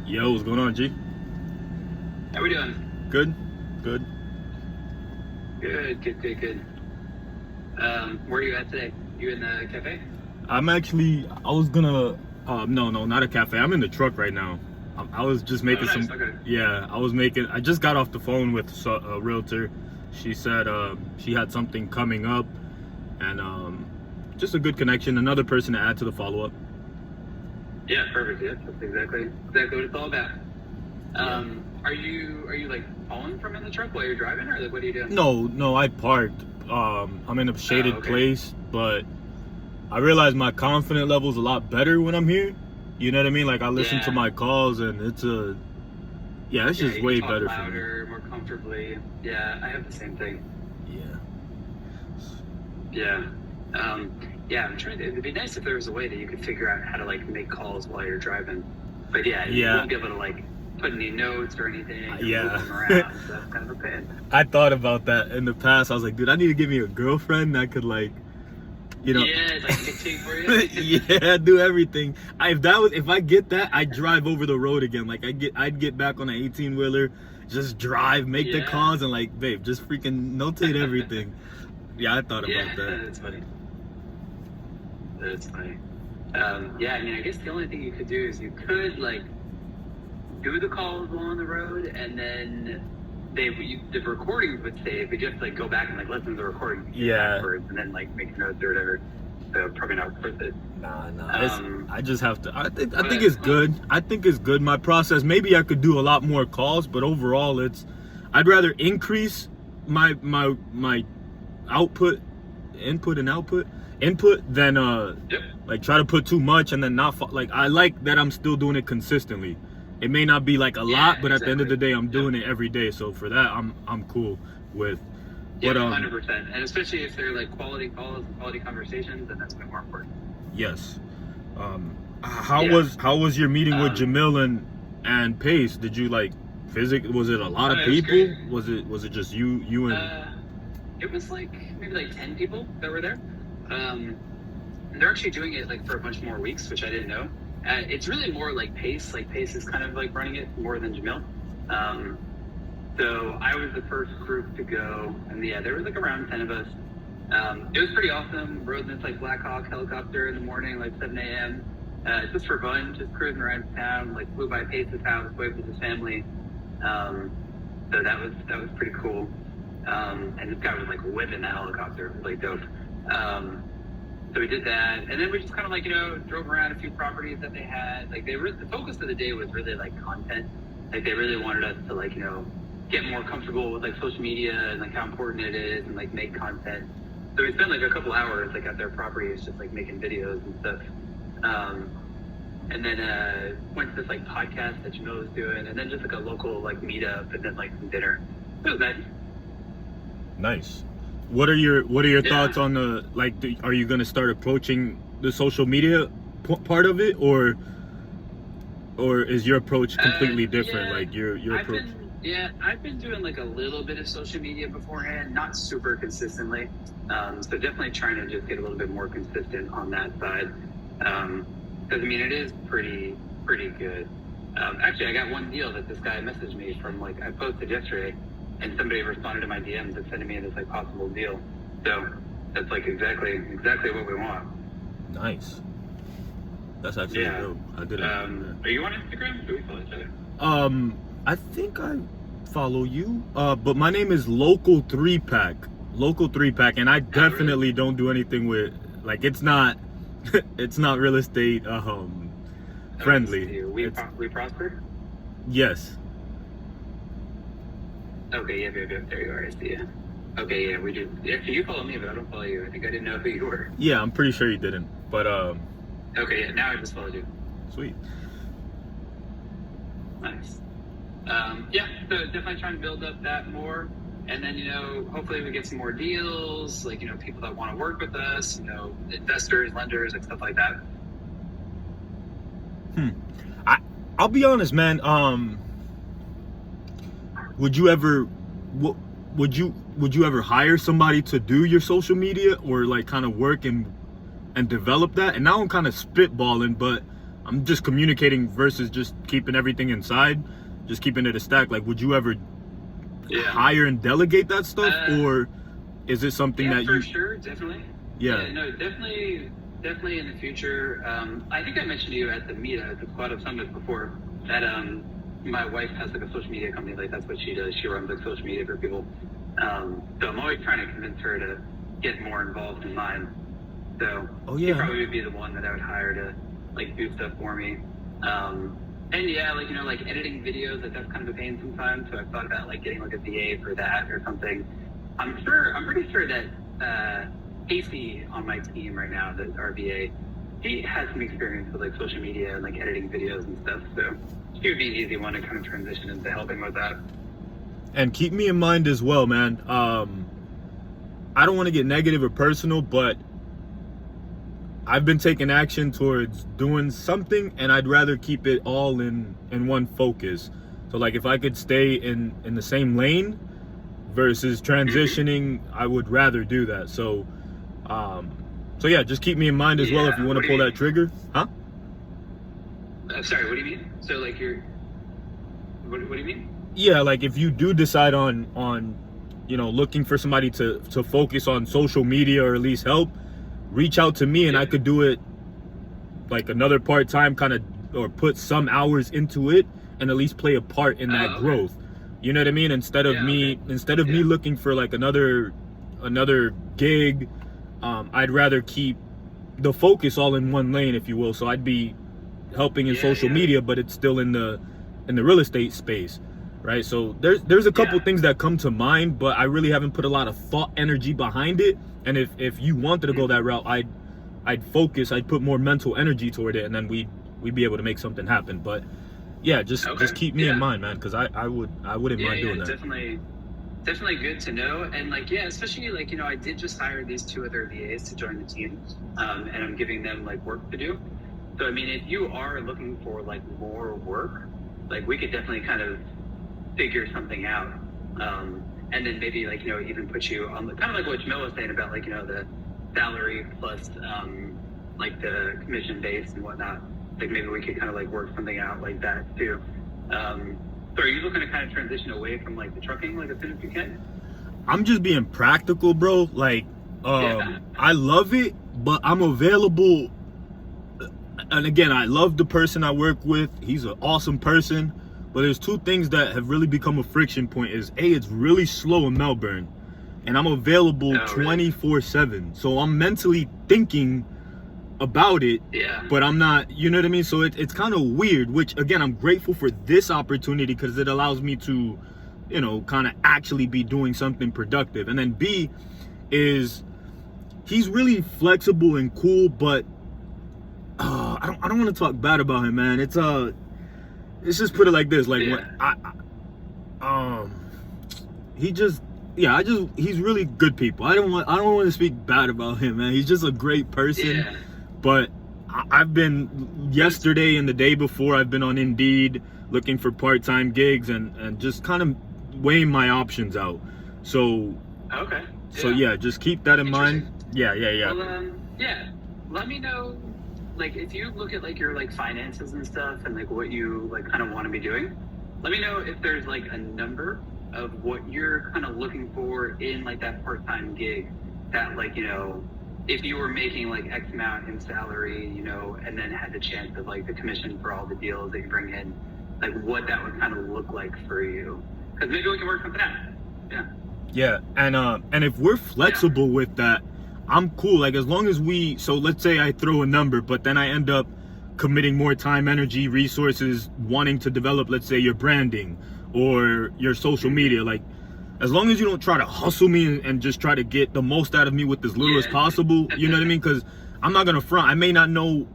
Yo, what's going on, G? How we doing? Good? Good. Good. Where are you at today? You in the cafe? I was gonna, no, not a cafe. I'm in the truck right now. I was just making nice. some, Okay. yeah, I just got off the phone with a realtor. She said she had something coming up and just a good connection, another person to add to the follow-up. Yeah, perfect. Yeah, that's exactly what it's all about. Are you like calling from in the truck while you're driving, or like, what are you doing? No, I parked. I'm in a shaded okay. place, but I realize my confidence level is a lot better when I'm here. You know what I mean? Like I listen to my calls, and it's just way better louder, for me. More comfortably. Yeah, I have the same thing. Yeah. I'm trying to. It'd be nice if there was a way that you could figure out how to like make calls while you're driving. But you won't be able to like put any notes or anything. Or move them around. So that's kind of a pain. I thought about that in the past. I was like, dude, I need to give me a girlfriend that could like, you know. Yeah, like dictate for you. Yeah, do everything. If I get that, I'd drive over the road again. Like I'd get back on an 18-wheeler, just drive, make the calls, and like, babe, just freaking notate everything. Yeah, I thought about that. That's funny. I mean, I guess the only thing you could do is you could like do the calls while on the road, and then the recordings would save, but you have to like go back and like listen to the recording afterwards, and then like make notes or whatever. So probably not worth it. Nah. I just have to. I think it's good. I think it's good. My process. Maybe I could do a lot more calls, but overall, I'd rather increase my input than like try to put too much and then not like. I like that I'm still doing it consistently. It may not be like a lot, but at the end of the day, I'm doing it every day. So for that, I'm cool with. Yeah, 100%. And especially if they're like quality calls and quality conversations, then that's way more important. Yes. How was your meeting with Jamil and Pace? Did you like was it a lot of people? Was it just you and? It was like maybe like 10 people that were there. They're actually doing it like for a bunch more weeks, which I didn't know. It's really more like Pace. Like Pace is kind of like running it more than Jamil. So I was the first group to go, and there was like around 10 of us. It was pretty awesome. Rode in this like Black Hawk helicopter in the morning, like 7 a.m. Just for fun, just cruising around town. Like flew by Pace's house, waved with his family. So that was pretty cool. And this guy was like whipping the helicopter. It was like dope. So we did that, and then we just kind of like drove around a few properties that they had. Like the focus of the day was really like content. Like they really wanted us to like get more comfortable with like social media and like how important it is and like make content. So we spent like a couple hours like at their properties just like making videos and stuff. And then went to this like podcast that Jamil was doing, and then just like a local like meetup, and then like some dinner. It was nice. Nice. What are your thoughts on the are you gonna start approaching the social media part of it, or is your approach completely different? Like your approach. I've been doing like a little bit of social media beforehand, not super consistently. So definitely trying to just get a little bit more consistent on that side. Because I mean, it is pretty good. Actually, I got one deal that this guy messaged me from like I posted yesterday, and somebody responded to my DMs and sending me this like possible deal. So that's like exactly what we want. Nice. That's actually dope. I did it. Are you on Instagram? Do we follow each other? I think I follow you. But my name is Local 3Pack. Local 3Pack, and I definitely don't do anything with like it's not real estate friendly. We prosper? Yes. Okay, yeah, there you are, I see you. Okay, yeah, we do. Yeah, you follow me, but I don't follow you. I think I didn't know who you were. Yeah, I'm pretty sure you didn't, but okay, yeah, now I just followed you. Sweet. Nice. So definitely trying to build up that more, and then hopefully we get some more deals, like people that want to work with us, investors, lenders, and stuff like that. I'll be honest, man. Would you ever hire somebody to do your social media, or like kind of work and develop that? And now I'm kind of spitballing, but I'm just communicating versus just keeping everything inside, just keeping it a stack. Like, would you ever hire and delegate that stuff, or is it something that for you? sure, definitely. Yeah. No, definitely in the future. I think I mentioned to you at the meetup, at the Squad Up Summit before, that my wife has like a social media company. Like, that's what she does. She runs like social media for people. So I'm always trying to convince her to get more involved in mine. So she probably would be the one that I would hire to like do stuff for me. And yeah, like, you know, like editing videos, like that's kind of a pain sometimes. So I've thought about like getting like a VA for that or something. I'm pretty sure that Casey on my team right now, our VA, he has some experience with like social media and like editing videos and stuff. So she would be an easy one to kind of transition into helping with that. And keep me in mind as well, man. I don't want to get negative or personal, but I've been taking action towards doing something, and I'd rather keep it all in one focus. So like if I could stay in the same lane versus transitioning, I would rather do that. So yeah, just keep me in mind as well if you want to pull that trigger. Huh? Sorry, what do you mean? So like what do you mean? Yeah, like if you do decide on you know, looking for somebody to focus on social media or at least help, reach out to me, and I could do it like another part-time kind of, or put some hours into it and at least play a part in that growth. You know what I mean? Instead of me looking for like another gig, I'd rather keep the focus all in one lane, if you will. So I'd be helping in social media, but it's still in the real estate space, right? So there's a couple things that come to mind, but I really haven't put a lot of thought energy behind it. And if you wanted to go that route, I'd focus, I'd put more mental energy toward it, and then we'd be able to make something happen. But yeah, just keep me in mind, man, because I wouldn't mind doing that. Definitely good to know. And like, especially like, you know, I did just hire these 2 other VAs to join the team, and I'm giving them like work to do. So I mean, if you are looking for like more work, like we could definitely kind of figure something out. And then maybe like, you know, even put you on the kind of like what Jamil was saying about like, you know, the salary plus like the commission base and whatnot. Like maybe we could kind of like work something out like that too. So are you looking to kind of transition away from like the trucking like as soon as you can? I'm just being practical, bro. Like I love it, but I'm available. And again, I love the person I work with. He's an awesome person. But there's 2 things that have really become a friction point. Is A, it's really slow in Melbourne, and I'm available 24/7. So I'm mentally thinking about it, but I'm not, you know what I mean? So it's kind of weird, which again, I'm grateful for this opportunity because it allows me to, you know, kind of actually be doing something productive. And then B is he's really flexible and cool, but I don't want to talk bad about him, man. Let's just put it like this, like when he's really good people. I don't want to speak bad about him, man. He's just a great person. But I've been yesterday and the day before, I've been on Indeed looking for part-time gigs and just kind of weighing my options out. So just keep that in mind. Yeah. Well, let me know. Like if you look at like your like finances and stuff and like what you like kind of want to be doing, let me know if there's like a number of what you're kind of looking for in like that part-time gig that like, you know, if you were making like X amount in salary, you know, and then had the chance of like the commission for all the deals that you bring in, like what that would kind of look like for you. Because maybe we can work something out. Yeah, and if we're flexible with that, I'm cool. Like as long as so let's say I throw a number, but then I end up committing more time, energy, resources, wanting to develop, let's say, your branding or your social media. Like as long as you don't try to hustle me and just try to get the most out of me with as little as possible, you know what I mean? Because I'm not gonna front. I may not know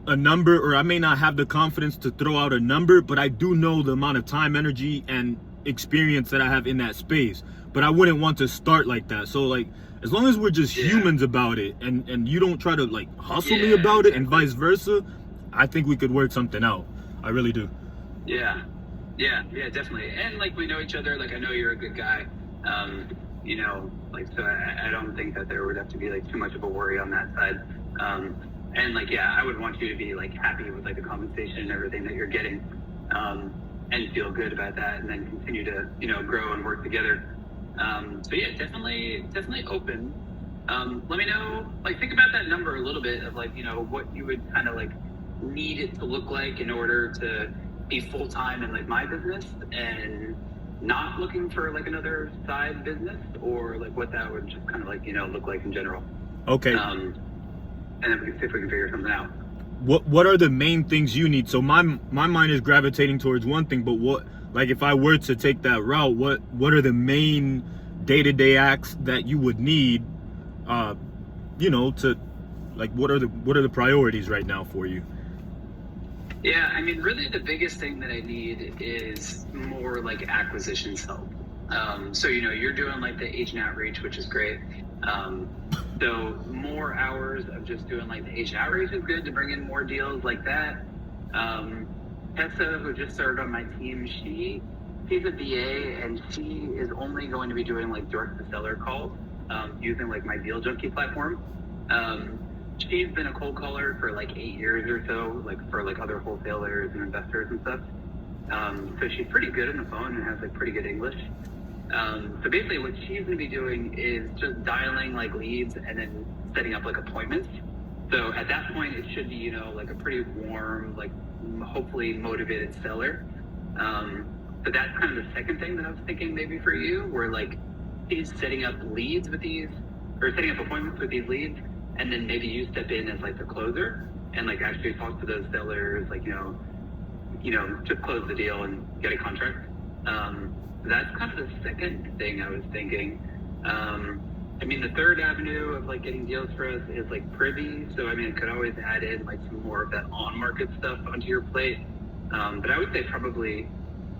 a number, or I may not have the confidence to throw out a number, but I do know the amount of time, energy, and experience that I have in that space. But I wouldn't want to start like that. So like as long as we're just humans about it, and you don't try to like hustle me about it, and vice versa, I think we could work something out. I really do. Yeah, definitely. And like we know each other. Like I know you're a good guy. You know, like so I don't think that there would have to be like too much of a worry on that side. And like, yeah, I would want you to be like happy with like the compensation and everything that you're getting, and feel good about that, and then continue to, you know, grow and work together. So yeah, definitely open. Let me know, like, think about that number a little bit of like, you know, what you would kind of like need it to look like in order to be full-time in like my business and not looking for like another side business, or like what that would just kind of like, you know, look like in general. Okay. And then we can see if we can figure something out. What are the main things you need? So my mind is gravitating towards one thing, but what, like, if I were to take that route, what are the main day-to-day acts that you would need, you know, to, like, what are the priorities right now for you? Yeah, I mean, really the biggest thing that I need is more like acquisitions help. So, you know, you're doing like the agent outreach, which is great. So more hours of just doing like the agent outreach is good to bring in more deals like that. Tessa, who just started on my team, she's a VA, and she is only going to be doing like direct to seller calls, using like my Deal Junkie platform. She's been a cold caller for like 8 years or so, like for like other wholesalers and investors and stuff. So she's pretty good on the phone and has like pretty good English. So basically what she's going to be doing is just dialing like leads and then setting up like appointments. So at that point, it should be, you know, like a pretty warm, like hopefully motivated seller. So that's kind of the second thing that I was thinking maybe for you, where like she's setting up leads with these, or setting up appointments with these leads, and then maybe you step in as like the closer and like actually talk to those sellers, like, you know, just close the deal and get a contract. That's kind of the second thing I was thinking. I mean, the third avenue of like getting deals for us is like Privy. So I mean, it could always add in like some more of that on-market stuff onto your plate. But I would say probably,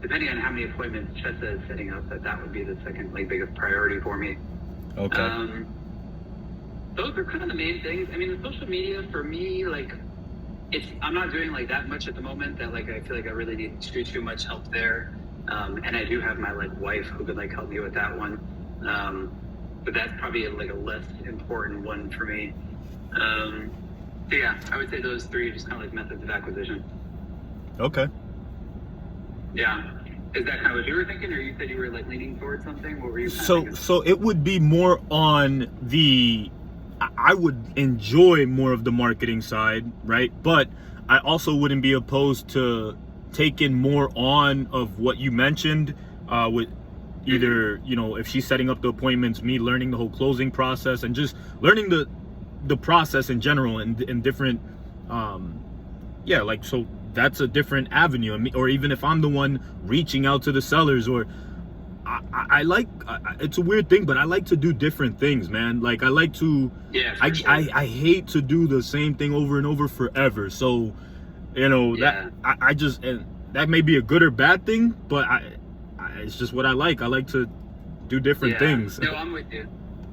depending on how many appointments Chessa is setting up, that would be the second like biggest priority for me. Okay. Those are kind of the main things. I mean, the social media for me, like, I'm not doing like that much at the moment that like I feel like I really need too much help there. And I do have my like wife who could like help me with that one. But that's probably like a less important one for me. So yeah, I would say those three are just kind of like methods of acquisition. Okay. Yeah. Is that kind of what you were thinking, or you said you were like leaning towards something? What were you thinking? So it would be more on I would enjoy more of the marketing side, right? But I also wouldn't be opposed to taking more on of what you mentioned, with either, you know, if she's setting up the appointments, me learning the whole closing process and just learning the process in general and different, yeah, like, so that's a different avenue. Or even if I'm the one reaching out to the sellers, or I like, it's a weird thing, but I like to do different things, man. Like, I like to, yeah, sure. I hate to do the same thing over and over forever. So, you know, yeah. that I just, and that may be a good or bad thing, but it's just what I like. I like to do different things. No, I'm with you.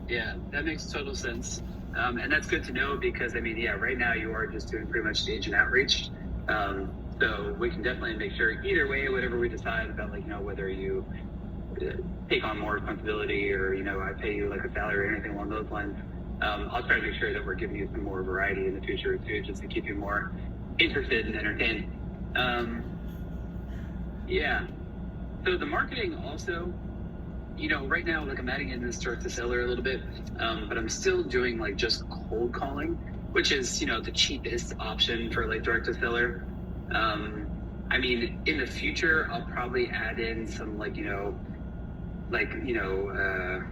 Yeah, that makes total sense. And that's good to know, because I mean, yeah, right now you are just doing pretty much the agent outreach. So we can definitely make sure either way, whatever we decide about, like, you know, whether you take on more responsibility or, you know, I pay you like a salary or anything along those lines. I'll try to make sure that we're giving you some more variety in the future too, just to keep you more interested and entertained. Yeah. So the marketing also, you know, right now, like, I'm adding in this direct to seller a little bit, but I'm still doing like just cold calling, which is, you know, the cheapest option for like direct to seller. I mean, in the future, I'll probably add in some like,